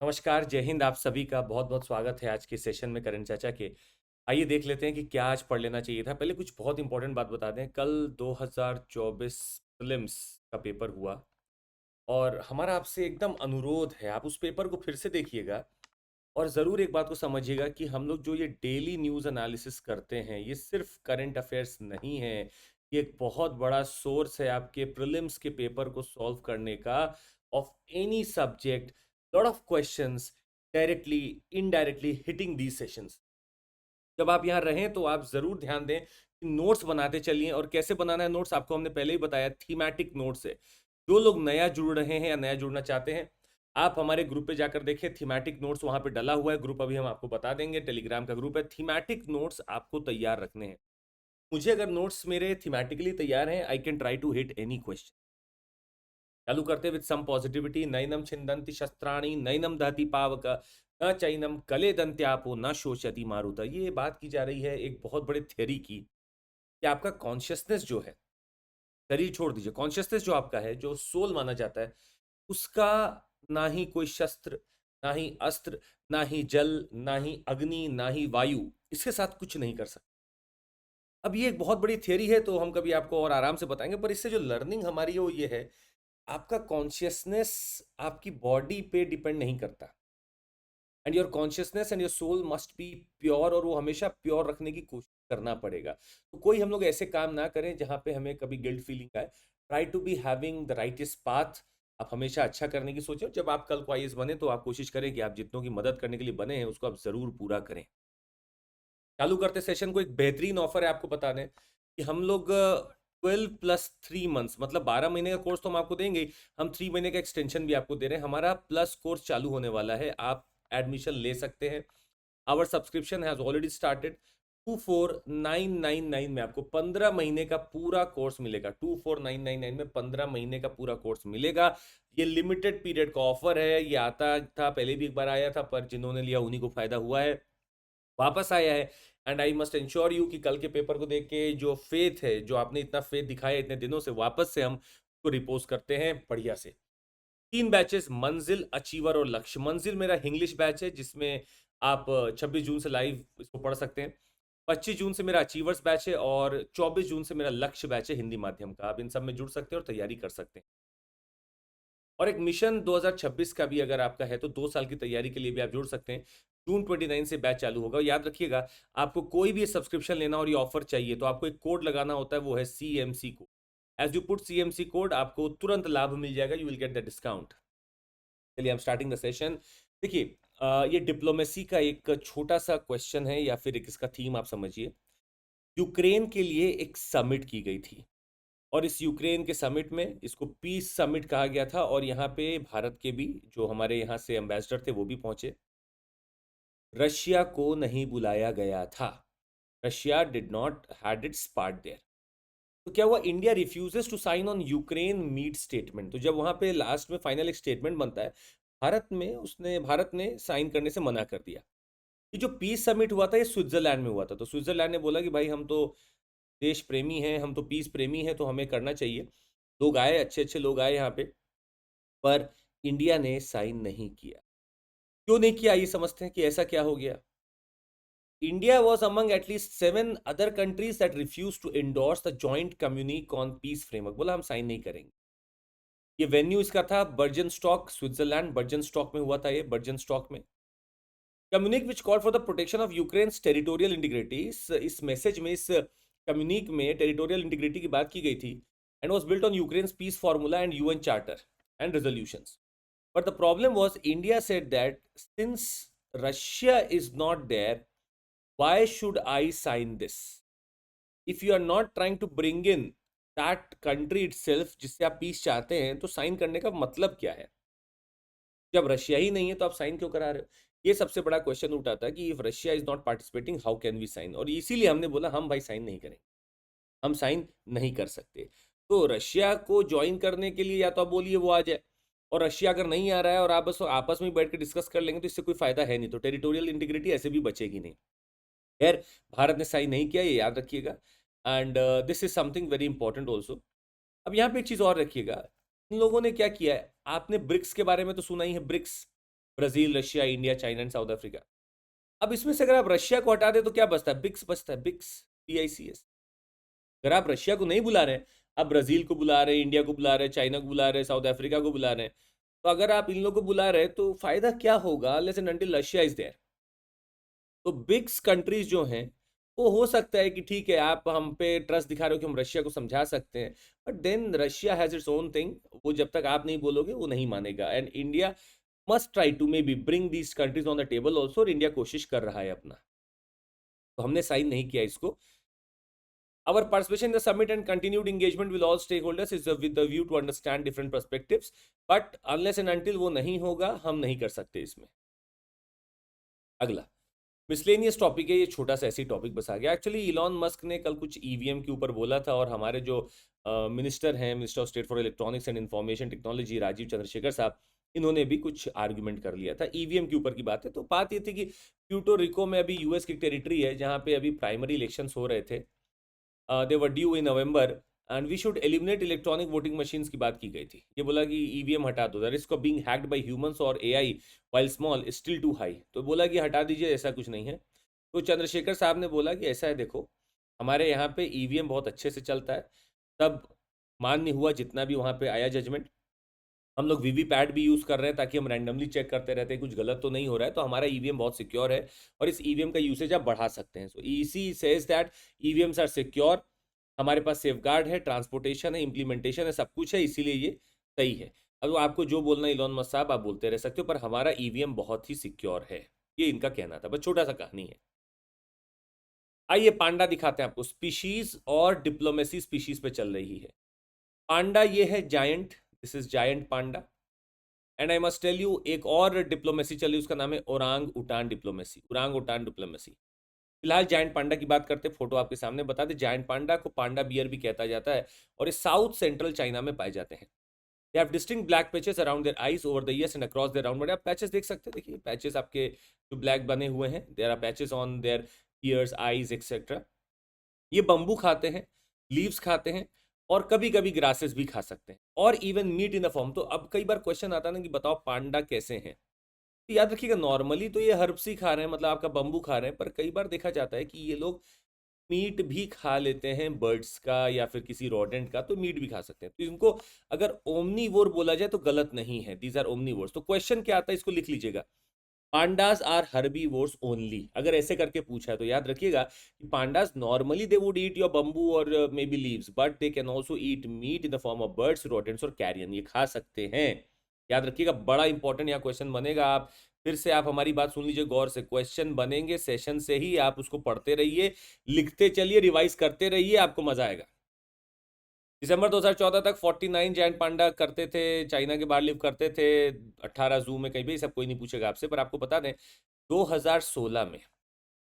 नमस्कार, जय हिंद। आप सभी का बहुत-बहुत स्वागत है आज के सेशन में करण चाचा के। आइए देख लेते हैं कि क्या आज पढ़ लेना चाहिए था। पहले कुछ बहुत इंपॉर्टेंट बात बता दें, कल 2024 प्रीलिम्स का पेपर हुआ और हमारा आपसे एकदम अनुरोध है, आप उस पेपर को फिर से देखिएगा और ज़रूर एक बात को समझिएगा कि हम लोग जो ये डेली न्यूज़ एनालिसिस करते हैं, ये सिर्फ करंट अफेयर्स नहीं है। ये एक बहुत बड़ा सोर्स है आपके प्रीलिम्स के पेपर को सॉल्व करने का, of any subject, lot of questions directly, indirectly hitting these sessions. जब आप यहाँ रहें तो आप ज़रूर ध्यान दें कि नोट्स बनाते चलिए। और कैसे बनाना है नोट्स आपको हमने पहले ही बताया, थीमेटिक नोट्स है। जो लोग नया जुड़ रहे हैं या नया जुड़ना चाहते हैं, आप हमारे ग्रुप पे जाकर देखें, थीमेटिक नोट्स वहाँ पे डला हुआ है। ग्रुप अभी हम आपको बता देंगे, टेलीग्राम का ग्रुप है। थीमेटिक नोट्स आपको तैयार रखने हैं। मुझे अगर नोट्स मेरे थीमेटिकली तैयार हैं, I can try to hit any question. चालू करते विद सम पॉजिटिविटी। नैनम छिंदन्ति शस्त्राणि नैनम दहति पावक न चैनम कले दंत्यापो न शोचति मारुता। ये बात की जा रही है एक बहुत बड़े थ्योरी की, कि आपका कॉन्शियसनेस जो है, शरीर छोड़ दीजिए, कॉन्शियसनेस जो आपका है, जो सोल माना जाता है, उसका ना ही कोई शस्त्र, ना ही अस्त्र, ना ही जल, ना ही अग्नि, ना ही वायु, इसके साथ कुछ नहीं कर सकता। अब ये एक बहुत बड़ी थियरी है, तो हम कभी आपको और आराम से बताएंगे, पर इससे जो लर्निंग हमारी है वो ये है, आपका कॉन्शियसनेस आपकी बॉडी पे डिपेंड नहीं करता। And your consciousness and your soul must be pure, और वो हमेशा प्योर रखने की कोशिश करना पड़ेगा। तो कोई हम लोग ऐसे काम ना करें जहां पे हमें कभी गिल्ट फीलिंग आए। Try to be having the rightest path. आप हमेशा अच्छा करने की सोचें। जब आप कल को आईएएस बने तो आप कोशिश करें कि आप जितनों की मदद करने के लिए बने हैं उसको आप जरूर पूरा करें। चालू करते सेशन को, एक बेहतरीन ऑफर है आपको बता दें कि हम लोग 12+3 मंथ्स, मतलब 12 महीने का कोर्स तो हम आपको देंगे ही, हम 3 महीने का एक्सटेंशन भी आपको दे रहे हैं। हमारा प्लस कोर्स चालू होने वाला है, आप एडमिशन ले सकते हैं। Our subscription has already started. 24999 में आपको 15 महीने का पूरा कोर्स मिलेगा। 24999 में 15 महीने का पूरा कोर्स मिलेगा। ये लिमिटेड पीरियड का ऑफर है। ये आता था पहले भी एक बार आया था, पर जिन्होंने लिया उन्हीं को फायदा हुआ है, वापस आया है। And I must ensure you कि कल के पेपर को देख के जो फेथ है, जो आपने इतना फेथ दिखाया इतने दिनों से, वापस से हम उसको रिपोज करते हैं बढ़िया से। 3 बैचेस, मंजिल, अचीवर और लक्ष्य। मंजिल मेरा इंग्लिश बैच है, जिसमें आप 26 जून से लाइव इसको पढ़ सकते हैं। 25 जून से मेरा अचीवर्स बैच है और 24 जून से मेरा लक्ष्य बैच है हिंदी माध्यम का। आप इन सब में जुड़ सकते हैं और तैयारी कर सकते हैं। और एक मिशन 2026 का भी अगर आपका है तो 2 साल की तैयारी के लिए भी आप जुड़ सकते हैं। जून 29 से बैच चालू होगा। याद रखिएगा, आपको कोई भी सब्सक्रिप्शन लेना और ये ऑफर चाहिए तो आपको एक कोड लगाना होता है, वो है CMC code. As you put CMC code, आपको तुरंत लाभ मिल जाएगा, you will get the discount. चलिए हम स्टार्टिंग द सेशन। देखिए, ये डिप्लोमेसी का एक छोटा सा क्वेश्चन है, या फिर एक इसका थीम आप समझिए। यूक्रेन के लिए एक समिट की गई थी, और इस यूक्रेन के समिट में, इसको पीस समिट कहा गया था, और यहाँ पे भारत के भी जो हमारे यहाँ से एम्बेसडर थे वो भी पहुंचे। रशिया को नहीं बुलाया गया था। Russia did not had its part there. तो क्या हुआ, India refuses to sign on Ukraine meet statement. तो जब वहां पे लास्ट में फाइनल एक स्टेटमेंट बनता है, भारत ने साइन करने से मना कर दिया। ये जो पीस समिट हुआ था ये स्विट्जरलैंड में हुआ था। तो स्विट्जरलैंड ने बोला कि भाई हम तो देश प्रेमी हैं, हम तो पीस प्रेमी हैं, तो हमें करना चाहिए। लोग आए, अच्छे अच्छे लोग आए यहाँ पे, पर इंडिया ने साइन नहीं किया। क्यों नहीं किया, ये समझते हैं कि ऐसा क्या हो गया। India was among at least 7 other countries that refuse to endorse the joint communique on peace framework. बोला हम साइन नहीं करेंगे। ये वेन्यू इसका था Burgenstock, Switzerland. Burgenstock में हुआ था ये, बर्जन स्टॉक में। Communique which call for the protection of Ukraine's territorial integrity. इस मैसेज में, इस कम्युनिक में टेरिटोरियल इंटीग्रिटी की बात की गई थी, and was built on Ukraine's piece formula and UN charter and resolutions. But the problem was, India said that since Russia is not there, why should I sign this? If you are not trying to bring in that country itself, जिससे आप piece चाहते हैं, तो sign करने का मतलब क्या है? जब रशिया ही नहीं है तो आप साइन क्यों करा रहे हो? ये सबसे बड़ा क्वेश्चन उठाता है कि if Russia is not participating, how can we sign. और इसीलिए हमने बोला हम भाई साइन नहीं करेंगे, हम साइन नहीं कर सकते। तो रशिया को ज्वाइन करने के लिए या तो आप बोलिए वो आ जाए, और रशिया अगर नहीं आ रहा है और आप बस आपस में बैठ के डिस्कस कर लेंगे तो इससे कोई फायदा है नहीं। तो टेरिटोरियल इंटीग्रिटी ऐसे भी बचेगी नहीं। खैर, भारत ने साइन नहीं किया, ये याद रखिएगा। And this is something very important also. अब यहाँ पे एक चीज और रखिएगा, इन लोगों ने क्या किया है, आपने ब्रिक्स के बारे में तो सुना ही है। BRICS, Brazil, Russia, India, China and South Africa. अब इसमें से अगर आप रशिया को हटा दे तो क्या बचता है? ब्रिक्स बचता है, ब्रिक्स, BICS। अगर आप रशिया को नहीं बुला रहे हैं, आप ब्राजील को बुला रहे हैं, इंडिया को बुला रहे हैं, चाइना को बुला रहे हैं, साउथ अफ्रीका को बुला रहे हैं, तो अगर आप इन लोगों को बुला रहे हैं तो फायदा क्या होगा? Unless and until Russia is there. तो ब्रिक्स कंट्रीज जो हैं, वो हो सकता है कि ठीक है आप हम पे ट्रस्ट दिखा रहे हो कि हम रशिया को समझा सकते हैं, but then Russia has its own thing. वो जब तक आप नहीं बोलोगे वो नहीं मानेगा। And India must try to maybe bring these countries on the table also. और इंडिया कोशिश कर रहा है अपना, तो हमने साइन नहीं किया इसको। Our participation in the summit and continued engagement with all stakeholders is with the view to understand different perspectives. But unless and until वो नहीं होगा, हम नहीं कर सकते इसमें। अगला मिसलेनियस टॉपिक है, ये छोटा सा ऐसी टॉपिक बस आ गया। एक्चुअली इलॉन मस्क ने कल कुछ ईवीएम के ऊपर बोला था, और हमारे जो मिनिस्टर हैं, minister of state for electronics and information technology, Rajeev Chandrasekhar साहब, इन्होंने भी कुछ आर्गुमेंट कर लिया था ईवीएम के ऊपर की बात है। तो बात ये थी कि प्यूर्टो रिको में अभी यूएस की टेरिटरी है जहाँ पे अभी प्राइमरी इलेक्शंस हो रहे थे। They were due in November and we should eliminate electronic voting machines की बात की गई थी। ये बोला कि ईवीएम हटा दो, the risk of being hacked by humans और AI while small is still too high. तो बोला कि हटा दीजिए, ऐसा कुछ नहीं है। तो चंद्रशेखर साहब ने बोला कि ऐसा है, देखो हमारे यहाँ पे ईवीएम बहुत अच्छे से चलता है, तब मान्य हुआ जितना भी वहाँ पे आया जजमेंट। हम लोग वीवीपैट भी यूज़ कर रहे हैं ताकि हम रैंडमली चेक करते रहते हैं कुछ गलत तो नहीं हो रहा है, तो हमारा ईवीएम बहुत सिक्योर है और इस ईवीएम का यूसेज आप बढ़ा सकते हैं। So EC says that EVMs are secure, हमारे पास सेफगार्ड है, ट्रांसपोर्टेशन है, इम्प्लीमेंटेशन है, सब कुछ है, इसीलिए ये सही है। अब आपको जो बोलना है इलॉन मस्क साहब आप बोलते रह सकते हो, पर हमारा ईवीएम बहुत ही सिक्योर है, ये इनका कहना था। बस छोटा सा कहानी है। आइए पांडा दिखाते हैं आपको। स्पीशीज और डिप्लोमेसी स्पीशीज पे चल रही है। पांडा ये है giant, this is giant panda. And I must tell you एक और डिप्लोमेसी चल रही है, उसका नाम है orangutan diplomacy, orangutan diplomacy. फिलहाल जायंट पांडा की बात करते, फोटो आपके सामने बता दे। जायंट पांडा को पांडा बियर भी कहता जाता है और ये साउथ सेंट्रल चाइना में पाए जाते हैं। They have distinct black patches around their eyes over the ears and across their round body. आप पैचेस देख सकते हैं, देखिए पैचेस आपके जो ब्लैक बने हुए हैं, there are patches on their ears, eyes etcetera. ये बम्बू खाते हैं, लीव्स खाते हैं, और कभी कभी ग्रासेस भी खा सकते हैं, और even meat in the form. तो अब कई बार क्वेश्चन आता है ना कि बताओ पांडा कैसे हैं। तो याद रखिएगा नॉर्मली तो ये हर्ब्स ही खा रहे हैं, मतलब आपका बम्बू खा रहे हैं, पर कई बार देखा जाता है कि ये लोग मीट भी खा लेते हैं बर्ड्स का या फिर किसी रोडेंट का, तो मीट भी खा सकते हैं। तो इनको अगर ओमनीवोर बोला जाए तो गलत नहीं है, दीज आर ओमनीवोर्स। तो क्वेश्चन क्या आता है, इसको लिख लीजिएगा, पांडास आर हर्बीवोर्स ओनली। अगर ऐसे करके पूछा है तो याद रखिएगा कि pandas normally they would eat your bamboo और maybe leaves, but they can also eat meat in the form of birds, rodents और कैरियन, ये खा सकते हैं। याद रखिएगा, बड़ा इंपॉर्टेंट यहाँ क्वेश्चन बनेगा। आप फिर से आप हमारी बात सुन लीजिए गौर से, क्वेश्चन बनेंगे सेशन से ही, आप उसको पढ़ते रहिए, लिखते चलिए, रिवाइज करते रहिए, आपको मजा आएगा। दिसंबर 2014 तक 49 जायंट पांडा करते थे, चाइना के बाहर लिव करते थे, 18 जू में कहीं भी, सब कोई नहीं पूछेगा आपसे। पर आपको बता दें 2016 में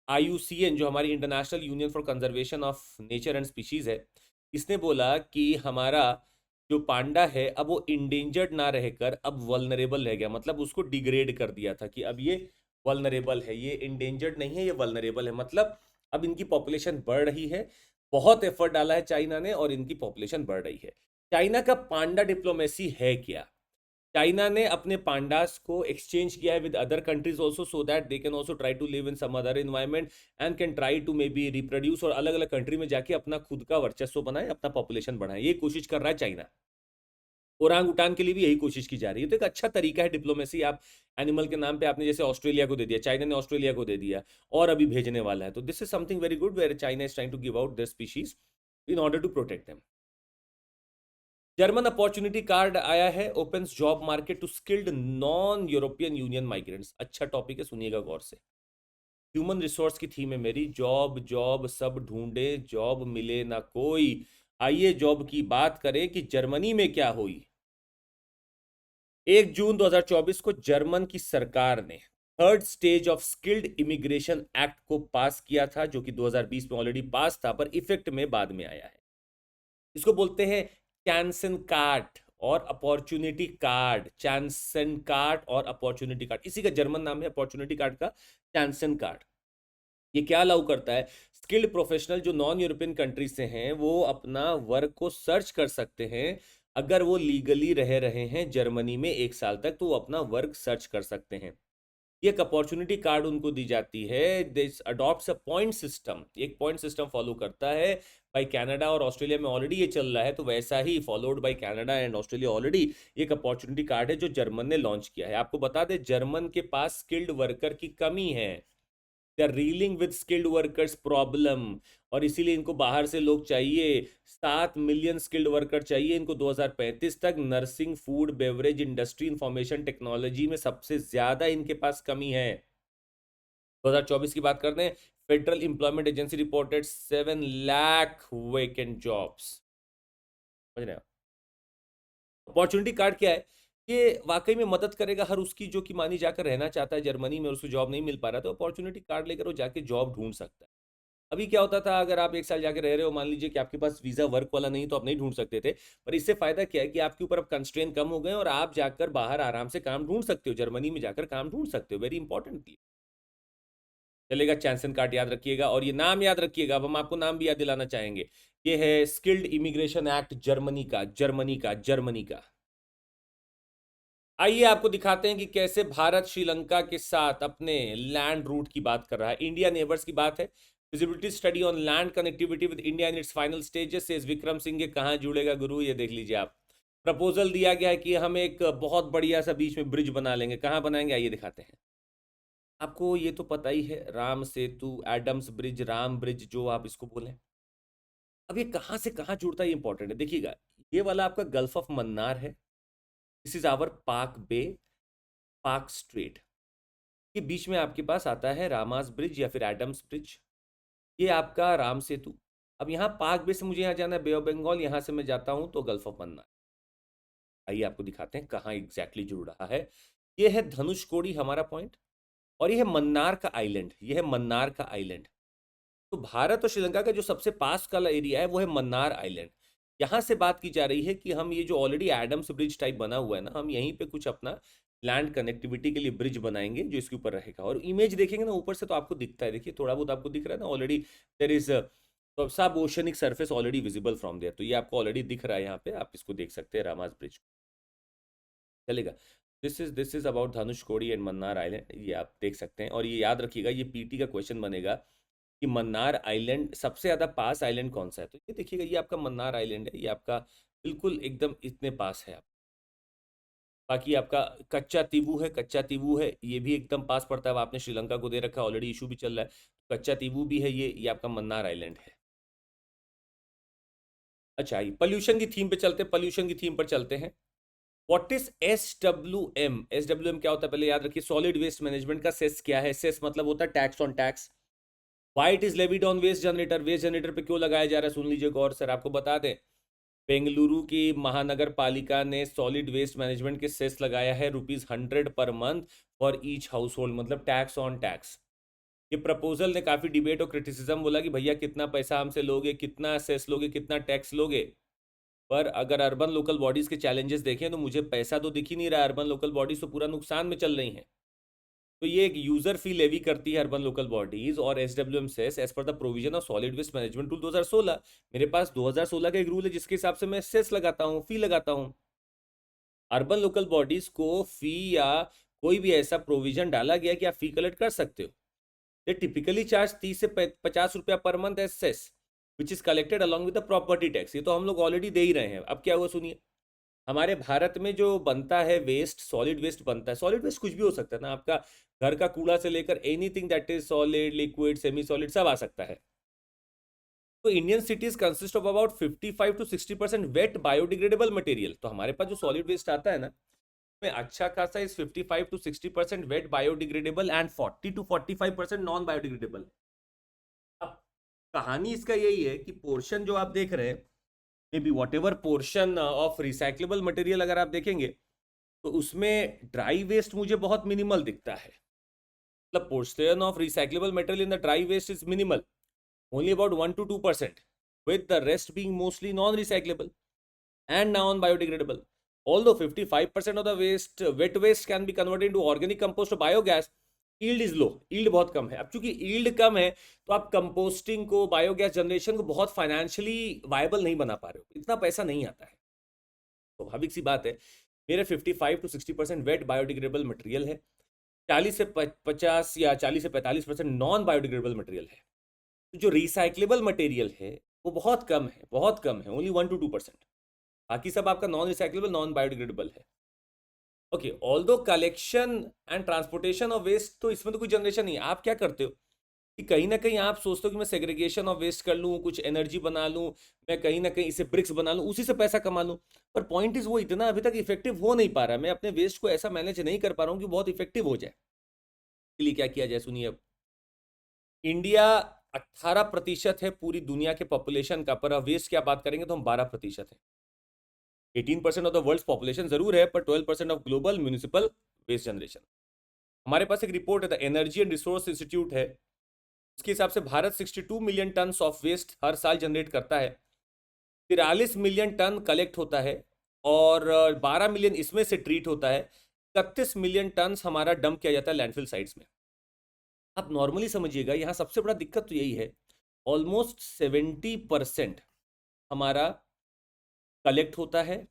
IUCN जो हमारी international union for conservation of nature and species है, इसने बोला कि हमारा जो पांडा है अब वो इंडेंजर्ड ना रहकर अब वल्नरेबल रह गया। मतलब उसको डिग्रेड कर दिया था कि अब ये वल्नरेबल है, ये इंडेंजर्ड नहीं है, ये वल्नरेबल है। मतलब अब इनकी पॉपुलेशन बढ़ रही है, बहुत एफर्ट डाला है चाइना ने और इनकी पॉपुलेशन बढ़ रही है। चाइना का पांडा डिप्लोमेसी है क्या? चाइना ने अपने पांडास को एक्सचेंज किया है with other countries also, so that they can also try to live in some other environment and can try to maybe reproduce, और अलग अलग कंट्री में जाके अपना खुद का वर्चस्व बनाए, अपना पॉपुलेशन बढ़ाए। ये कोशिश कर रहा है चाइना। ओरांग उटान के लिए भी यही कोशिश की जा रही है। तो एक अच्छा तरीका है डिप्लोमेसी। आप एनिमल के नाम पे आपने जैसे ऑस्ट्रेलिया को दे दिया, चाइना ने ऑस्ट्रेलिया को दे दिया और अभी भेजने वाला है, तो this is something very good where China is trying to give out their species in order to protect them. German opportunity card आया है, opens job market to skilled non European Union migrants. अच्छा topic है, सुनिएगा गौर से। Human resource की theme है मेरी, जॉब जॉब सब ढूंढे, जॉब मिले ना कोई। आइए जॉब की बात करें कि जर्मनी में क्या हुई। 1 जून 2024 को जर्मन की सरकार ने third stage of skilled immigration act को पास किया था, जो कि 2020 में ऑलरेडी पास था पर इफेक्ट में बाद में आया है। इसको बोलते हैं चैंसन कार्ड और अपॉर्चुनिटी कार्ड। चैंसन कार्ड और अपॉर्चुनिटी कार्ड, इसी का जर्मन नाम है अपॉर्चुनिटी कार्ड का, चैंसन कार्ड। ये क्या अलाउ करता है, स्किल्ड प्रोफेशनल जो नॉन यूरोपियन कंट्री से हैं वो अपना वर्क को सर्च कर सकते हैं अगर वो लीगली रह रहे हैं जर्मनी में 1 साल तक, तो वो अपना वर्क सर्च कर सकते हैं। ये एक अपॉर्चुनिटी कार्ड उनको दी जाती है। This adopts a point system, एक पॉइंट सिस्टम फॉलो करता है। भाई कनाडा और ऑस्ट्रेलिया में ऑलरेडी ये चल रहा है, तो वैसा he followed by Canada and Australia already. एक अपॉर्चुनिटी कार्ड है जो जर्मन ने लॉन्च किया है। आपको बता दें, जर्मन के पास स्किल्ड वर्कर की कमी है। They are reeling with skilled workers problem, और इसीलिए इनको बाहर से लोग चाहिए। 7 मिलियन स्किल्ड वर्कर चाहिए इनको 2035 तक। Nursing, food, beverage industry, information technology में सबसे ज्यादा इनके पास कमी है। 2024 की बात करते हैं, federal employment agency reported 7 lakh vacant jobs. समझ रहे हो? अपॉर्चुनिटी कार्ड क्या है? ये वाकई में मदद करेगा हर उसकी जो कि मानी जाकर रहना चाहता है जर्मनी में और उसको जॉब नहीं मिल पा रहा, तो अपॉर्चुनिटी कार्ड लेकर वो जाके जॉब ढूंढ सकता है। अभी क्या होता था, अगर आप 1 साल जाके रह रहे हो, मान लीजिए कि आपके पास वीजा वर्क वाला नहीं, तो आप नहीं ढूंढ सकते थे। पर इससे फायदा क्या है कि आपके ऊपर अब कंस्ट्रेन कम हो गए और आप जाकर बाहर आराम से काम ढूंढ सकते हो, जर्मनी में जाकर काम ढूंढ सकते हो। वेरी इंपॉर्टेंटली चलेगा। चैंसन कार्ड याद रखिएगा, और ये नाम याद रखिएगा। अब हम आपको नाम भी याद दिलाना चाहेंगे। ये है स्किल्ड इमिग्रेशन एक्ट जर्मनी का, जर्मनी का, जर्मनी का। आइए आपको दिखाते हैं कि कैसे भारत श्रीलंका के साथ अपने लैंड रूट की बात कर रहा है। इंडिया नेबर्स की बात है। Feasibility study on land connectivity with India in its final stages से विक्रम सिंह। कहाँ जुड़ेगा गुरु, ये देख लीजिए आप। प्रपोजल दिया गया है कि हम एक बहुत बढ़िया सा बीच में ब्रिज बना लेंगे। कहाँ बनाएंगे, आइए दिखाते हैं आपको। ये तो पता ही है, Ram Setu, Adams bridge, Ram bridge जो आप इसको बोलें। अब ये कहाँ से कहाँ जुड़ता है, ये इंपॉर्टेंट है। देखिएगा, ये वाला आपका गल्फ ऑफ मन्नार है। दिस इज आवर पाक बे, पाक स्ट्रेट के बीच में आपके पास आता है रामास ब्रिज या फिर एडम्स ब्रिज। ये आपका राम सेतु। अब यहाँ पाक बे से मुझे यहाँ जाना है बे ऑफ बंगाल, यहाँ से मैं जाता हूँ तो गल्फ ऑफ मन्नार। आइए आपको दिखाते हैं कहाँ एग्जैक्टली जुड़ रहा है। ये है धनुषकोडी हमारा पॉइंट, और ये है मन्नार का आइलैंड, ये है मन्नार का आइलैंड। तो भारत और श्रीलंका का जो सबसे पास का एरिया है वो है मन्नार आइलैंड। यहाँ से बात की जा रही है कि हम ये जो ऑलरेडी एडम्स ब्रिज टाइप बना हुआ है ना, हम यहीं पे कुछ अपना लैंड कनेक्टिविटी के लिए ब्रिज बनाएंगे जो इसके ऊपर रहेगा। और इमेज देखेंगे ना ऊपर से तो आपको दिखता है, देखिए थोड़ा बहुत आपको दिख रहा है ना ऑलरेडी। देयर इज तो सब oceanic surface already visible from there, तो ये आपको ऑलरेडी दिख रहा है यहाँ पे, आप इसको देख सकते हैं रामास ब्रिज। चलेगा। This is about Dhanushkodi and Mannar island, ये आप देख सकते हैं। और ये याद रखिएगा, ये पीटी का क्वेश्चन बनेगा कि मन्नार आइलैंड सबसे ज्यादा पास आइलैंड कौन सा है। तो ये देखिएगा, ये आपका मन्नार आइलैंड है, ये आपका बिल्कुल एकदम इतने पास है। आप बाकी आपका कच्चा तीवू है, कच्चा तीवू है, ये भी एकदम पास पड़ता है। अब आपने श्रीलंका को दे रखा है, ऑलरेडी इशू भी चल रहा है। कच्चा तीवू भी है, ये आपका मन्नार आइलैंड है। अच्छा, ये पॉल्यूशन की थीम पे चलते हैं, पॉल्यूशन की थीम पर चलते हैं। What is SWM? SWM क्या होता है पहले याद रखिए। सॉलिड वेस्ट मैनेजमेंट का सेस क्या है? सेस मतलब होता है tax on tax. Why it is levied on waste generator? Waste generator पे क्यों लगाया जा रहा है, सुन लीजिए गौर सर। आपको बता दें, बेंगलुरु की महानगर पालिका ने सॉलिड वेस्ट मैनेजमेंट के सेस लगाया है ₹100 per month for each house hold, मतलब टैक्स ऑन टैक्स। ये प्रपोजल ने काफी डिबेट और क्रिटिसिज्म बोला कि भैया कितना पैसा हमसे लोगे, कितना सेस लोगे, कितना टैक्स लोगे। पर अगर अर्बन लोकल बॉडीज के चैलेंजेस देखें तो मुझे पैसा तो दिख ही नहीं रहा। अर्बन लोकल बॉडीज तो पूरा नुकसान में चल रही हैं। तो ये एक यूजर फी लेवी करती है अर्बन लोकल बॉडीज, और SWM cess as per the provision of solid waste management rule 2016। मेरे पास 2016 का एक रूल है जिसके हिसाब से मैं सेस लगाता हूँ, फी लगाता हूँ। अर्बन लोकल बॉडीज को फी या कोई भी ऐसा प्रोविजन डाला गया कि आप फी कलेक्ट कर सकते हो। दे टिपिकली चार्ज 30 से 50 रुपया per month as cess which is collected along with the property tax. ये तो हम लोग ऑलरेडी दे ही रहे हैं। अब क्या हुआ सुनिए, हमारे भारत में जो बनता है वेस्ट, सॉलिड वेस्ट बनता है। सॉलिड वेस्ट कुछ भी हो सकता है ना, आपका घर का कूड़ा से लेकर anything that is solid, liquid, semi solid, सब आ सकता है। तो Indian cities consist of about 55 to 60% wet biodegradable material. तो हमारे पास जो सॉलिड वेस्ट आता है ना, में अच्छा खासा इस 55 to 60% wet biodegradable and 40 to 45% non biodegradable. अब कहानी इसका यही है कि पोर्शन जो आप देख रहे हैं, may be what ever portion of recyclable material अगर आप देखेंगे तो उसमें ड्राई वेस्ट मुझे बहुत मिनिमल दिखता है। मतलब portion of recyclable material in the dry waste is minimal, only about 1 to 2%, with the rest being mostly non-recyclable and non-biodegradable. Although 55% of the waste, wet waste can be converted into organic compost or biogas, yield is low, yield बहुत कम है। अब चूंकि yield कम है तो आप composting को, biogas generation को बहुत फाइनेंशियली वायबल नहीं बना पा रहे हो, इतना पैसा नहीं आता है। स्वाभाविक सी बात है, मेरे 55 to 60% वेट बायोडिग्रेडेबल मटेरियल है, 40 से 50 या 40 से 45% नॉन बायोडिग्रेडेबल मटेरियल है। तो जो रिसाइक्लेबल मटेरियल है वो बहुत कम है, बहुत कम है, ओनली 1 to 2%। बाकी सब आपका नॉन रिसाइक्लेबल, नॉन बायोडिग्रेडेबल है। Okay, although collection and transportation of waste, तो इसमें तो कोई जनरेशन नहीं है। आप क्या करते हो कि कहीं ना कहीं आप सोचते हो कि मैं सेग्रीगेशन ऑफ वेस्ट कर लूँ, कुछ एनर्जी बना लूँ, मैं कहीं ना कहीं इसे ब्रिक्स बना लूँ, उसी से पैसा कमा लूँ। पर पॉइंट इज वो इतना अभी तक इफेक्टिव हो नहीं पा रहा, मैं अपने वेस्ट को ऐसा मैनेज नहीं कर पा रहा हूँ कि बहुत इफेक्टिव हो जाए। इसके लिए क्या किया जाए, सुनिए। अब इंडिया 18% है पूरी दुनिया के पॉपुलेशन का, पर वेस्ट की आप बात करेंगे तो हम 12% है। 18% ऑफ द वर्ल्ड पॉपुलेशन जरूर है, पर 12% of global municipal waste generation. हमारे पास एक रिपोर्ट है, the energy and resource institute है, उसके हिसाब से भारत 62 मिलियन टन ऑफ वेस्ट हर साल जनरेट करता है। 43 मिलियन टन कलेक्ट होता है और 12 मिलियन इसमें से ट्रीट होता है। 31 मिलियन टन हमारा डंप किया जाता है लैंडफिल साइट्स में। आप नॉर्मली समझिएगा, यहां सबसे बड़ा दिक्कत तो यही है, ऑलमोस्ट 70% हमारा कलेक्ट होता है,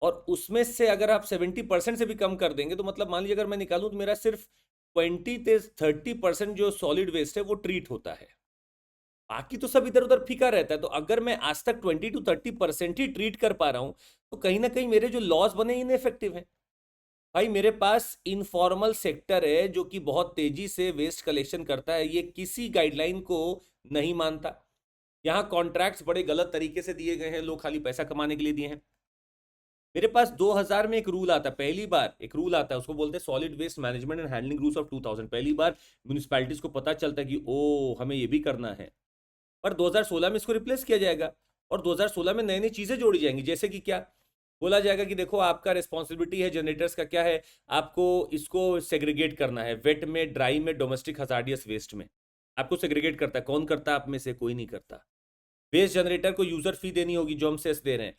और उसमें से अगर आप 70% से भी कम कर देंगे तो मतलब मान लीजिए अगर मैं निकालूं तो मेरा सिर्फ 20 से 30% जो सॉलिड वेस्ट है वो ट्रीट होता है, बाकी तो सब इधर उधर फीका रहता है। तो अगर मैं आज तक 20 to 30% ही ट्रीट कर पा रहा हूं तो कहीं ना कहीं मेरे जो लॉस बने इनएफेक्टिव है। भाई मेरे पास इनफॉर्मल सेक्टर है जो कि बहुत तेजी से वेस्ट कलेक्शन करता है, ये किसी गाइडलाइन को नहीं मानता। यहाँ कॉन्ट्रैक्ट्स बड़े गलत तरीके से दिए गए हैं, लोग खाली पैसा कमाने के लिए दिए हैं। मेरे पास 2000 में एक रूल आता है, पहली बार एक रूल आता है, उसको बोलते हैं solid waste management and handling rules of 2000। पहली बार म्यूनिसिपैलिटीज को पता चलता है कि ओ हमें ये भी करना है। पर 2016 में इसको रिप्लेस किया जाएगा और 2016 में नई नई चीजें जोड़ी जाएंगी, जैसे कि क्या बोला जाएगा कि देखो आपका रिस्पॉन्सिबिलिटी है जनरेटर्स का, क्या है, आपको इसको सेग्रीगेट करना है, वेट में, ड्राई में, डोमेस्टिक हजार्डियस वेस्ट में। आपको सेग्रीगेट करता है, कौन करता है आप में से? कोई नहीं करता। वेस्ट जनरेटर को यूजर फी देनी होगी जो हम सेस दे रहे हैं।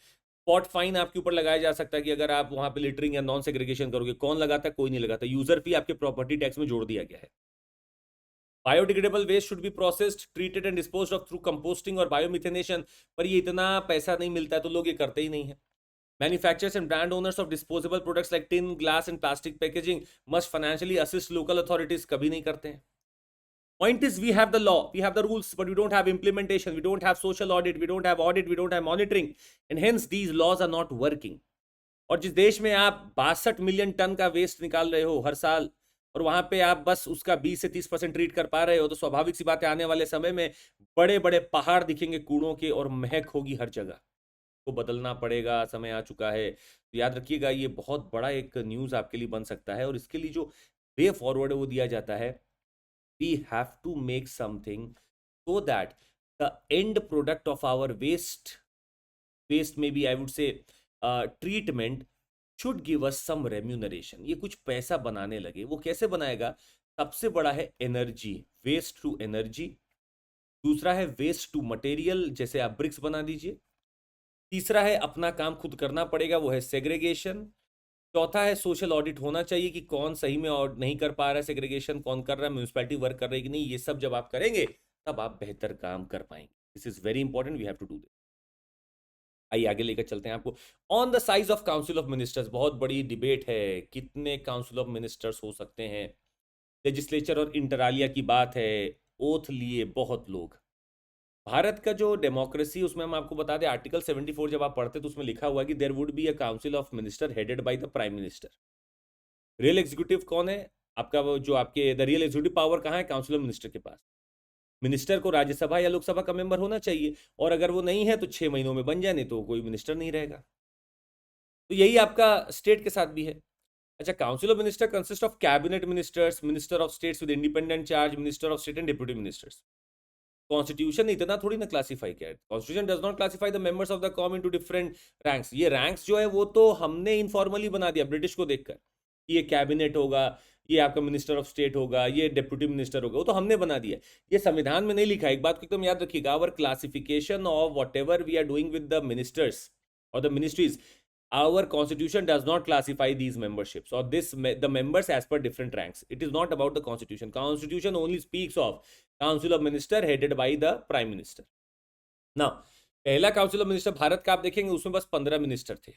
स्पॉट फाइन आपके ऊपर लगाया जा सकता है कि अगर आप वहां पे लिटरिंग या नॉन सेग्रीगेशन करोगे। कौन लगाता है? कोई नहीं लगाता। यूजर फी आपके प्रॉपर्टी टैक्स में जोड़ दिया गया है। Biodegradable waste should be processed, treated and disposed of through composting और बायोमिथेनेशन, पर ये इतना पैसा नहीं मिलता है तो लोग ये करते ही नहीं है। Manufacturers and brand owners of disposable products like tin, glass and plastic packaging must financially assist local authorities, कभी नहीं करते हैं। Point is, we have the law, we have the rules, but we don't have implementation, we don't have social audit, we don't have audit, we don't have monitoring, and hence these laws are not working. और जिस देश में आप 62 million ton का waste निकाल रहे हो हर साल, और वहां पे आप बस उसका 20 से 30% ट्रीट कर पा रहे हो, तो स्वाभाविक सी बात है आने वाले समय में बड़े बड़े पहाड़ दिखेंगे कूड़ों के और महक होगी हर जगह। को बदलना पड़ेगा, समय आ चुका है। तो याद रखिएगा, ये बहुत बड़ा एक न्यूज़ आपके लिए बन सकता है, और इसके लिए जो वे फॉरवर्ड है वो दिया जाता है, we have to make something so that the end product of our waste में be, I would say, treatment should give us some remuneration. ये कुछ पैसा बनाने लगे। वो कैसे बनाएगा? सबसे बड़ा है एनर्जी, वेस्ट टू एनर्जी। दूसरा है वेस्ट टू मटेरियल, जैसे आप ब्रिक्स बना दीजिए। तीसरा है अपना काम खुद करना पड़ेगा, वो है सेग्रीगेशन। चौथा है सोशल ऑडिट होना चाहिए कि कौन सही में और नहीं कर पा रहा है सेग्रीगेशन, कौन कर रहा है, म्यूनिसिपैलिटी वर्क कर रही है कि नहीं। ये सब जब आप करेंगे तब आप बेहतर काम कर पाएंगे। This is very important, we have to do this. आइए आगे लेकर चलते हैं आपको। On the size of council of ministers, बहुत बड़ी डिबेट है, कितने काउंसिल ऑफ मिनिस्टर्स हो सकते हैं। लेजिस्लेचर और इंटरालिया की बात है, ओथ लिए बहुत लोग। भारत का जो डेमोक्रेसी, उसमें हम आपको बता दें, आर्टिकल 74 जब आप पढ़ते तो उसमें लिखा हुआ है कि there would be a council of minister headed by the prime minister. Real executive कौन है आपका? वो जो आपके द रियल एग्जीक्यूटिव पावर कहाँ है? काउंसिल ऑफ मिनिस्टर के पास। मिनिस्टर को राज्यसभा या लोकसभा का मेंबर होना चाहिए, और अगर वो नहीं है तो 6 महीनों में बन जाए, नहीं तो कोई मिनिस्टर नहीं रहेगा। तो यही आपका स्टेट के साथ भी है। अच्छा, council of minister consist of cabinet ministers, minister of states with independent charge, minister of state and deputy ministers. Constitution ने इतना थोड़ी ना क्लासिफाई किया है। Constitution does not classify the members of the com into different ranks. ये ranks जो है वो तो हमने इनफॉर्मली बना दिया ब्रिटिश को देखकर। ये कैबिनेट होगा, ये आपका मिनिस्टर ऑफ स्टेट होगा, ये डिप्यूटी मिनिस्टर होगा, वो तो हमने बना दिया। ये संविधान में नहीं लिखा है। एक बात को एकदम याद रखिएगा, our classification of whatever we are doing with the ministers और the ministries, our constitution does not classify these memberships or the members as per different ranks. It is not about the constitution only speaks of council of minister headed by the prime minister. Now, पहला council of minister Bharat का आप देखेंगे उसमें बस 15 minister थे।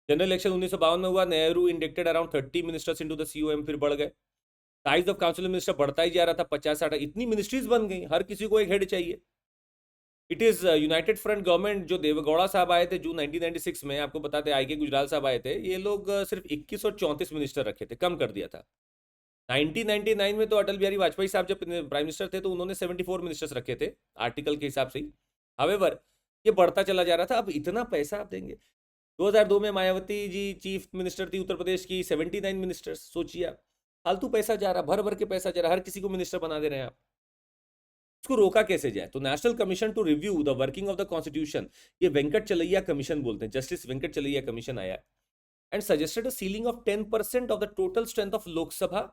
General election 1952 में हुआ, Nehru inducted around 30 ministers into the COM, फिर बढ़ गए, साइज ऑफ काउंसिल मिनिस्टर बढ़ता ही जा रहा था, 50-60, इतनी मिनिस्ट्रीज बन गई, हर किसी को एक हेड चाहिए। It is United front government, जो देवेगौड़ा साहब आए थे जून 1996 में, आपको बताते आई के गुजराल साहब आए थे, ये लोग सिर्फ 21 और 34 मिनिस्टर रखे थे, कम कर दिया था। 1999 में तो अटल बिहारी वाजपेयी साहब जब प्राइम मिनिस्टर थे तो उन्होंने 74 मिनिस्टर्स रखे थे आर्टिकल के हिसाब से ही। हावेवर ये बढ़ता चला जा रहा था, अब इतना पैसा आप देंगे। 2002 में मायावती जी चीफ मिनिस्टर थी उत्तर प्रदेश की, 79 मिनिस्टर्स, सोचिए आप, फालतू पैसा जा रहा, भर भर के पैसा जा रहा, हर किसी को मिनिस्टर बना दे रहे हैं आप। इसको रोका कैसे जाए? तो national commission to review the working of the constitution, ये वेंकट चलैया कमीशन बोलते हैं, जस्टिस वेंकट चलैया कमीशन आया and suggested a ceiling of 10% of the total strength of Lok Sabha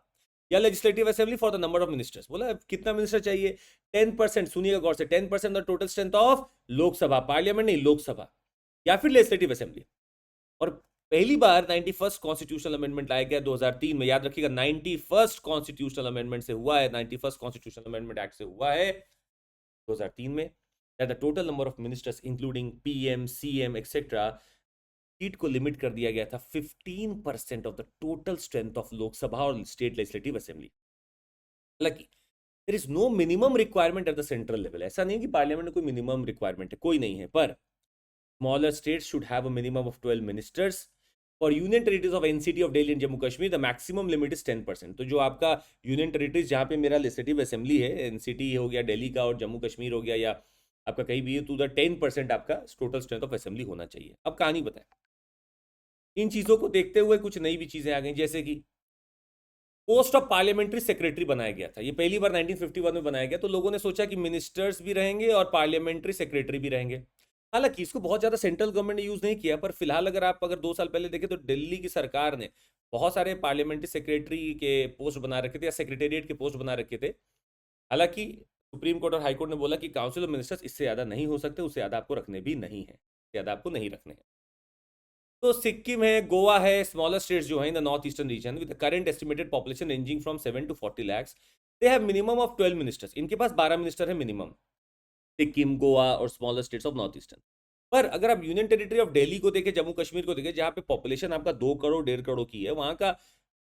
या legislative assembly for the number of ministers. बोला कितना मिनिस्टर चाहिए? 10%, सुनिएगा गौर से, 10% of total strength of Lok Sabha, parliament नहीं, लोकसभा या फिर लेजिस्लेटिव असेंबली। और पहली बार 91st कॉन्स्टिट्यूशनल अमेंडमेंट लाया गया 2003 में, याद रखिएगा 91st कॉन्स्टिट्यूशनल अमेंडमेंट से हुआ है, 91st कॉन्स्टिट्यूशनल अमेंडमेंट एक्ट से हुआ है 2003 में, that the total number of ministers including PM, CM, etc. Seat को लिमिट कर दिया गया था 15% of the total strength of Lok Sabha और स्टेट लेजिस्लेटिव असेंबली। हालांकि there is no minimum requirement at the central level, ऐसा नहीं कि पार्लियामेंट में कोई मिनिमम रिक्वायरमेंट है, कोई नहीं है, पर smaller states should have a minimum of 12 ministers. For union territories of NCT of Delhi and Jammu Kashmir the maximum limit is 10%। तो जो आपका यूनियन टेरिटरीज जहां पे मेरा लेजिस्लेटिव असेंबली है, एनसीटी हो गया दिल्ली का और जम्मू कश्मीर हो गया या आपका कहीं भी है, तो 10% आपका टोटल स्ट्रेंथ ऑफ असेंबली होना चाहिए। अब कहानी बताएं, इन चीजों को देखते हुए कुछ नई भी चीजें आ गई, जैसे कि पोस्ट ऑफ पार्लियामेंट्री सेक्रेटरी बनाया गया था, ये पहली बार 1951 में बनाया गया, तो लोगों ने सोचा कि मिनिस्टर्स भी रहेंगे और पार्लियामेंट्री सेक्रेटरी भी रहेंगे। हालांकि इसको बहुत ज्यादा सेंट्रल गवर्नमेंट ने यूज नहीं किया, पर फिलहाल अगर 2 साल पहले देखें तो दिल्ली की सरकार ने बहुत सारे पार्लियामेंट्री सेक्रेटरी के पोस्ट बना रखे थे या सेक्रेटेरिएट के पोस्ट बना रखे थे। हालांकि सुप्रीम कोर्ट और हाई कोर्ट ने बोला कि काउंसिल ऑफ मिनिस्टर्स इससे ज्यादा नहीं हो सकते, उससे ज्यादा आपको रखने भी नहीं है, ज्यादा आपको नहीं रखने हैं। तो सिक्किम है, गोवा है, स्मॉलर स्टेट्स जो है in the north eastern region with current estimated population ranging from 7 to 40 lakhs, they have minimum of 12 ministers, इनके पास 12 मिनिस्टर है मिनिमम, सिक्किम, गोवा और smaller states of north eastern. पर अगर आप यूनियन टेरिटरी ऑफ दिल्ली को देखें, जम्मू कश्मीर को देखें, जहां पे पॉपुलेशन आपका 2 करोड़ 1.5 करोड़ की है, वहां का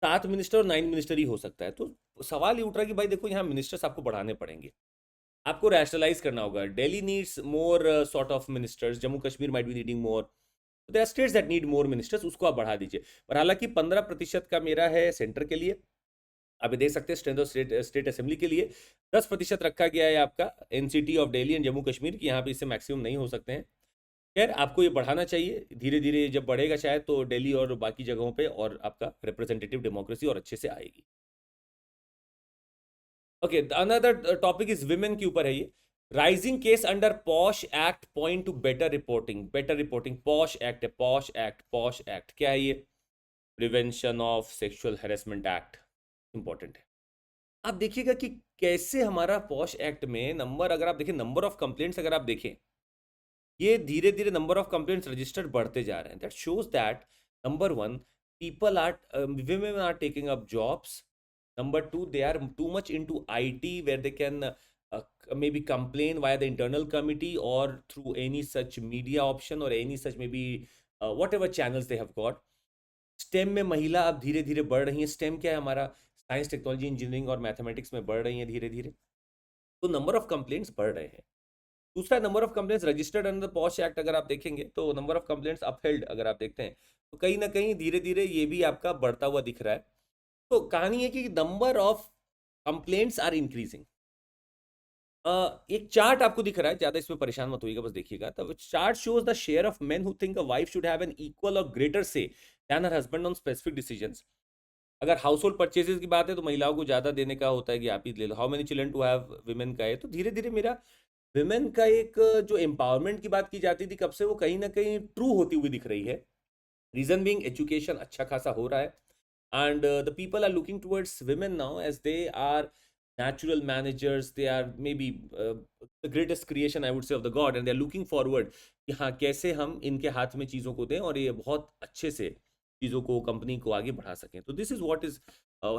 7 मिनिस्टर और 9 मिनिस्टर ही हो सकता है। तो सवाल ये उठ रहा है कि भाई देखो, यहाँ मिनिस्टर्स आपको बढ़ाने पड़ेंगे, आपको रैशनलाइज करना होगा। Delhi needs more sort of ministers, Jammu Kashmir might be needing more, there are states that need more ministers, उसको आप बढ़ा दीजिए। पर हालांकि 15% का मेरा है सेंटर के लिए, आप देख सकते हैं स्ट्रेंथ ऑफ स्टेट असेंबली के लिए 10% रखा गया है आपका NCT of Delhi and Jammu Kashmir की, यहाँ पे इससे मैक्सिमम नहीं हो सकते हैं। खैर आपको ये बढ़ाना चाहिए, धीरे धीरे जब बढ़ेगा शायद तो दिल्ली और बाकी जगहों पे और आपका रिप्रेजेंटेटिव डेमोक्रेसी और अच्छे से आएगी। Okay, another topic is women के ऊपर है ये। Rising case under posh act point two better reporting, better reporting, posh act है, पॉश एक्ट, पॉश एक्ट क्या है ये? Prevention of sexual harassment act, important है। आप देखिएगा कि कैसे हमारा पॉश एक्ट में नंबर, अगर आप देखें नंबर ऑफ कंप्लेंट्स, अगर आप देखें ये धीरे धीरे नंबर ऑफ कंप्लेंट्स रजिस्टर्ड बढ़ते जा रहे हैं। That shows that number 1, people are, women are taking up jobs. Number 2, they are too much into IT where they can maybe complain via the internal committee or through any such media option or any such maybe whatever channels they have got. STEM में महिला अब धीरे धीरे बढ़ रही है। STEM क्या है हमारा? साइंस, टेक्नोलॉजी, इंजीनियरिंग और मैथमेटिक्स में बढ़ रही है धीरे धीरे, तो नंबर ऑफ कंप्लेंट्स बढ़ रहे हैं। दूसरा, number of complaints registered under the posh act, अगर आप देखेंगे तो नंबर ऑफ कंप्लेंट्स अपहेल्ड अगर आप देखते हैं तो कहीं ना कहीं धीरे धीरे ये भी आपका बढ़ता हुआ दिख रहा है। तो कहानी है कि number of complaints are increasing. एक चार्ट आपको दिख रहा है, ज्यादा इसमें परेशान मत होइएगा, बस देखिएगा। तो chart shows the share of men who think a wife should have an equal or greater से than her husband on specific decisions. अगर हाउस होल्ड परचेजेस की बात है तो महिलाओं को ज्यादा देने का होता है कि आप ही ले लो। How many children to have, women का है। तो धीरे धीरे मेरा विमेन का एक जो एम्पावरमेंट की बात की जाती थी कब से, वो कहीं ना कहीं ट्रू होती हुई दिख रही है। रीजन बीइंग एजुकेशन अच्छा खासा हो रहा है and the people are looking towards women now as they are natural managers, they are maybe the greatest creation I would say of the god, and they are looking forward कि हाँ कैसे हम इनके हाथ में चीज़ों को दें और ये बहुत अच्छे से चीज़ों को, कंपनी को आगे बढ़ा सकें। तो this is what is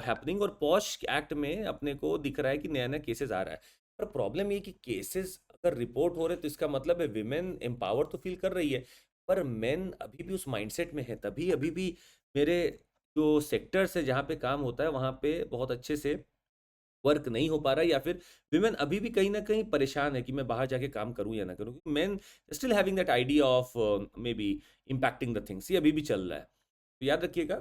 happening. और पॉश एक्ट में अपने को दिख रहा है कि नया नया केसेस आ रहा है, पर प्रॉब्लम ये कि केसेस अगर रिपोर्ट हो रहे तो इसका मतलब है विमेन एम्पावर तो फील कर रही है, पर मेन अभी भी उस माइंडसेट में है, तभी अभी भी मेरे जो सेक्टर्स है जहाँ पे काम होता है वहाँ पे बहुत अच्छे से वर्क नहीं हो पा रहा है, या फिर विमेन अभी भी कहीं ना कहीं परेशान है कि मैं बाहर जाके काम करूं या ना करूं। Man still having that idea of may be impacting the things, ये अभी भी चल रहा है। तो याद रखिएगा,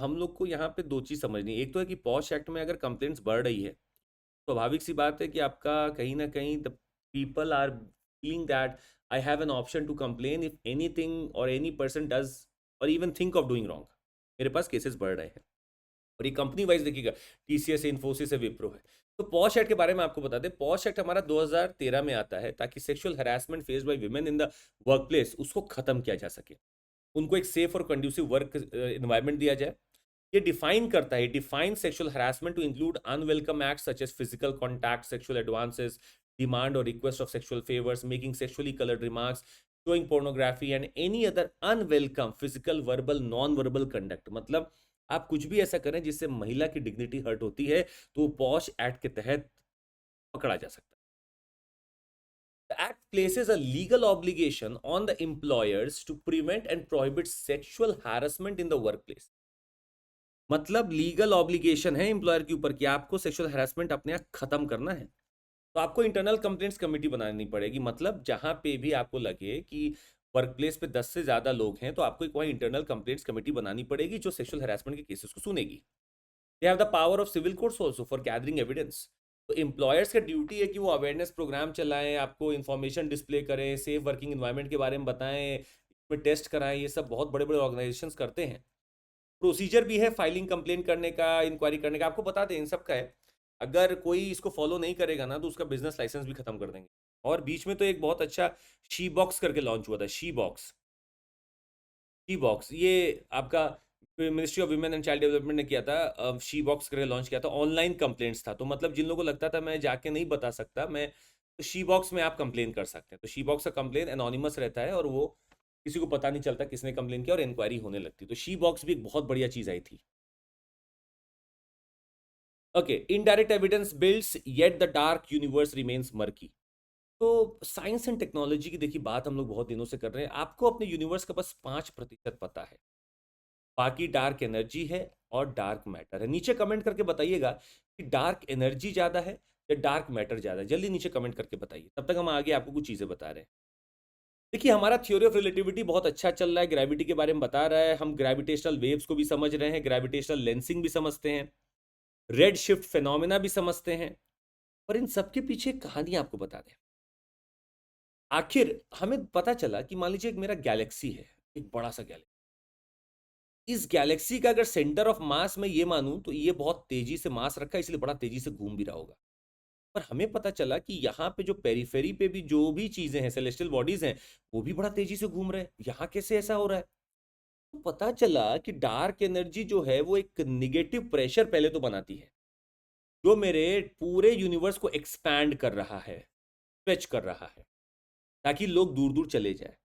हम लोग को यहाँ पे दो चीज़ समझनी है। एक तो है कि पॉश एक्ट में अगर कंप्लेंट्स बढ़ रही है, स्वाभाविक सी बात है कि आपका कहीं ना कहीं the people are feeling that I have an option to complain if anything or any person does or even think of doing wrong. मेरे पास केसेस बढ़ रहे हैं, और ये कंपनी वाइज देखिएगा, टीसीएस है, इन्फोसिस है, विप्रो है। तो पॉश एक्ट के बारे में आपको बता दें, पॉश एक्ट हमारा 2013 में आता है ताकि sexual harassment face by women in the work place उसको खत्म किया जा सके, उनको एक सेफ और कंड्यूसिव वर्क एनवायरमेंट दिया जाए। ये डिफाइन करता है, define sexual harassment to include unwelcome act such as physical contact, sexual advances, demand और request of sexual favours, making sexually coloured remarks, showing pornography and any other unwelcome physical verbal non verbal conduct। मतलब आप कुछ भी ऐसा करें जिससे महिला की डिग्निटी हर्ट होती है, तो वो पॉश एक्ट के तहत पकड़ा जा सकता है। The act places a legal obligation on the employers to prevent and prohibit sexual harassment in the workplace। मतलब लीगल ऑब्लिगेशन है एम्प्लॉयर के ऊपर कि आपको सेक्सुअल हैरेसमेंट अपने यहाँ खत्म करना है। तो आपको इंटरनल कंप्लेंट्स कमेटी बनानी पड़ेगी, मतलब जहां पे भी आपको लगे कि वर्क प्लेस पे 10 से ज्यादा लोग हैं, तो आपको एक वहाँ इंटरनल कंप्लेंट्स कमेटी बनानी पड़ेगी जो सेक्सुअल हैरेसमेंट के केसेस को सुनेगी। They have the power of civil courts also for gathering evidence. तो एम्प्लॉयर्स का ड्यूटी है कि वो अवेयरनेस प्रोग्राम चलाएं, आपको इन्फॉर्मेशन डिस्प्ले करें, सेफ वर्किंग इन्वायरमेंट के बारे में बताएं, इसमें टेस्ट कराएं। ये सब बहुत बड़े बड़े ऑर्गेनाइजेशन करते हैं। प्रोसीजर भी है फाइलिंग कंप्लेन करने का, इंक्वायरी करने का, आपको बता दें इन सब का है। अगर कोई इसको फॉलो नहीं करेगा ना, तो उसका बिजनेस लाइसेंस भी खत्म कर देंगे। और बीच में तो एक बहुत अच्छा शी बॉक्स करके लॉन्च हुआ था, शी बॉक्स। शी बॉक्स ये आपका ministry of women and child development ने किया था, शी बॉक्स करके लॉन्च किया था। ऑनलाइन कंप्लेंट्स था, तो मतलब जिन लोगों को लगता था मैं जाके नहीं बता सकता, मैं तो शी बॉक्स में आप कंप्लेन कर सकते हैं। तो शी बॉक्स का कंप्लेन एनोनिमस रहता है और वो किसी को पता नहीं चलता किसने कंप्लेन किया, और इंक्वायरी होने लगती। तो शी बॉक्स भी एक बहुत बढ़िया चीज आई थी। Okay, indirect evidence builds yet the dark universe remains murky. तो साइंस एंड टेक्नोलॉजी की देखिए बात हम लोग बहुत दिनों से कर रहे हैं। आपको अपने यूनिवर्स का बस 5% पता है, बाकी डार्क एनर्जी है और डार्क मैटर है। नीचे कमेंट करके बताइएगा कि डार्क एनर्जी ज्यादा है या डार्क मैटर ज्यादा है। जल्दी नीचे कमेंट करके बताइए, तब तक हम आगे आपको कुछ चीजें बता रहे हैं। देखिए, हमारा थ्योरी ऑफ रिलेटिविटी बहुत अच्छा चल रहा है, ग्रेविटी के बारे में बता रहा है, हम ग्रेविटेशनल वेव्स को भी समझ रहे हैं, ग्रेविटेशनल लेंसिंग भी समझते हैं, रेड शिफ्ट फेनोमेना भी समझते हैं। पर इन सबके पीछे एक कहानी आपको बता दें। आखिर हमें पता चला कि मान लीजिए एक मेरा गैलेक्सी है, एक बड़ा सा गैलेक्सी। इस गैलेक्सी का अगर सेंटर ऑफ मास मैं ये मानूं, तो ये बहुत तेजी से मास रखा है, इसलिए बड़ा तेजी से घूम भी रहा होगा। पर हमें पता चला कि यहाँ पे जो पेरिफेरी पे भी जो भी चीजें हैं, सेलेस्टियल बॉडीज हैं, वो भी बड़ा तेजी से घूम रहे हैं। यहाँ कैसे ऐसा हो रहा है? तो पता चला कि डार्क एनर्जी जो है वो एक निगेटिव प्रेशर पहले तो बनाती है, जो मेरे पूरे यूनिवर्स को एक्सपैंड कर रहा है, स्ट्रेच कर रहा है, ताकि लोग दूर दूर चले जाए।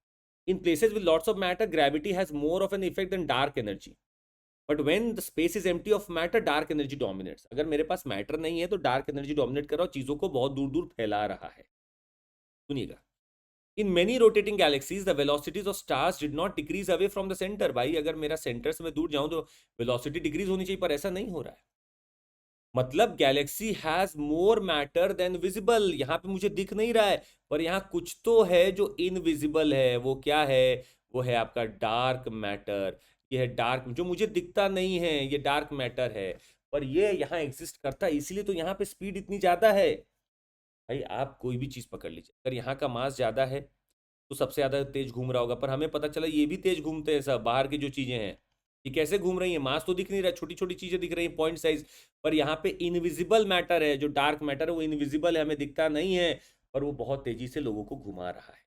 In places with lots of matter, gravity has more of an effect than dark energy. But when the space is empty of matter, dark energy dominates। अगर मेरे पास मैटर नहीं है तो डार्क एनर्जी डोमिनेट कर रहा है, चीजों को बहुत दूर दूर फैला रहा है। सुनिएगा, in many rotating galaxies the velocities of stars did not decrease away from the centre. भाई अगर मेरा सेंटर से मैं दूर जाऊं तो वेलोसिटी डिक्रीज होनी चाहिए, पर ऐसा नहीं हो रहा है। मतलब galaxy has more matter than visible. यहाँ पे मुझे दिख नहीं रहा है, पर यहाँ कुछ तो है जो इनविजिबल है। वो क्या है? वो है आपका डार्क मैटर। ये है डार्क, जो मुझे दिखता नहीं है, ये डार्क मैटर है, पर ये यहाँ एग्जिस्ट करता है, इसीलिए तो यहाँ पे स्पीड इतनी ज्यादा है। भाई आप कोई भी चीज पकड़ लीजिए, अगर यहाँ का मास ज्यादा है तो सबसे ज्यादा तेज घूम रहा होगा, पर हमें पता चला ये भी तेज घूमते हैं सब। बाहर की जो चीजें हैं ये कैसे घूम रही है? मास तो दिख नहीं रहा, छोटी छोटी चीजें दिख रही है, पॉइंट साइज। पर यहाँ पे इनविजिबल मैटर है, जो डार्क मैटर है वो इनविजिबल है, हमें दिखता नहीं है, पर वो बहुत तेजी से लोगों को घुमा रहा है,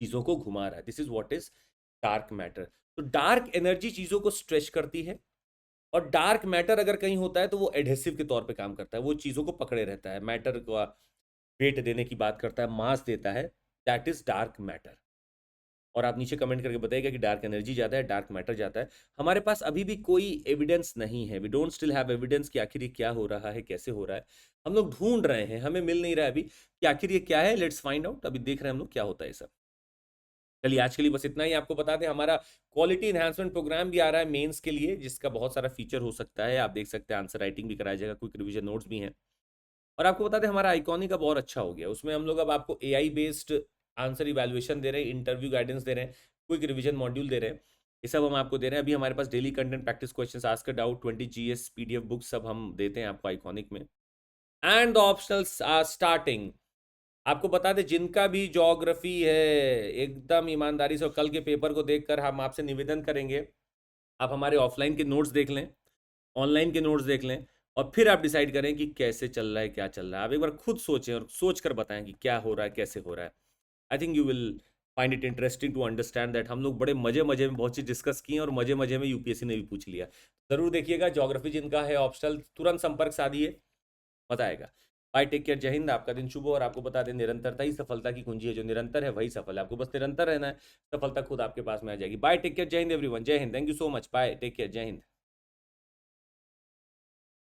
चीजों को घुमा रहा है। This is what is dark matter. तो डार्क एनर्जी चीजों को स्ट्रेच करती है, और डार्क मैटर अगर कहीं होता है तो वो एडहेसिव के तौर पे काम करता है, वो चीजों को पकड़े रहता है, मैटर का वेट देने की बात करता है, मास देता है। That is dark matter. और आप नीचे कमेंट करके बताइएगा कि डार्क एनर्जी ज़्यादा है, डार्क मैटर ज़्यादा है। हमारे पास अभी भी कोई एविडेंस नहीं है, we don't still have evidence कि आखिर ये क्या हो रहा है, कैसे हो रहा है। हम लोग ढूंढ रहे हैं, हमें मिल नहीं रहा है अभी कि आखिर ये क्या है। लेट्स फाइंड आउट, अभी देख रहे हैं हम लोग क्या होता है सब। चलिए आज के लिए बस इतना ही। आपको बता दें हमारा क्वालिटी एनहांसमेंट प्रोग्राम भी आ रहा है मेंस के लिए, जिसका बहुत सारा फीचर हो सकता है। आप देख सकते हैं आंसर राइटिंग भी कराया जाएगा, क्विक रिवीजन नोट्स भी हैं। और आपको बता दें हमारा आइकॉनिक अब और अच्छा हो गया, उसमें हम लोग अब आपको एआई बेस्ड आंसर इवैल्यूएशन दे रहे हैं, इंटरव्यू गाइडेंस दे रहे हैं, क्विक रिवीजन मॉड्यूल दे रहे हैं। ये सब हम आपको दे रहे हैं। अभी हमारे पास daily content, practice questions, ask a doubt, 20 GS PDF books सब हम देते हैं आपको आइकॉनिक में। And the optionals are starting. आपको बता दें जिनका भी ज्योग्राफी है, एकदम ईमानदारी से और कल के पेपर को देखकर हम आपसे निवेदन करेंगे, आप हमारे ऑफलाइन के नोट्स देख लें, ऑनलाइन के नोट्स देख लें, और फिर आप डिसाइड करें कि कैसे चल रहा है, क्या चल रहा है। आप एक बार खुद सोचें और सोच कर बताएं कि क्या हो रहा है, कैसे हो रहा है। I think you will find it interesting to understand that हम लोग बड़े मजे मजे में बहुत चीज़ डिस्कस किए और मजे मजे में यूपीएससी ने भी पूछ लिया। जरूर देखिएगा। ज्योग्राफी जिनका है ऑप्शनल, तुरंत संपर्क साधिए, बताएगा। Bye, take care, Jai Hind. आपका दिन शुभ हो। और आपको बता दें निरंतरता ही सफलता की कुंजी है, जो निरंतर है वही सफल है। आपको बस निरंतर रहना है, सफलता खुद आपके पास में आ जाएगी। Bye, take care, Jai Hind everyone. Jai Hind, thank you so much. Bye, take care, Jai Hind.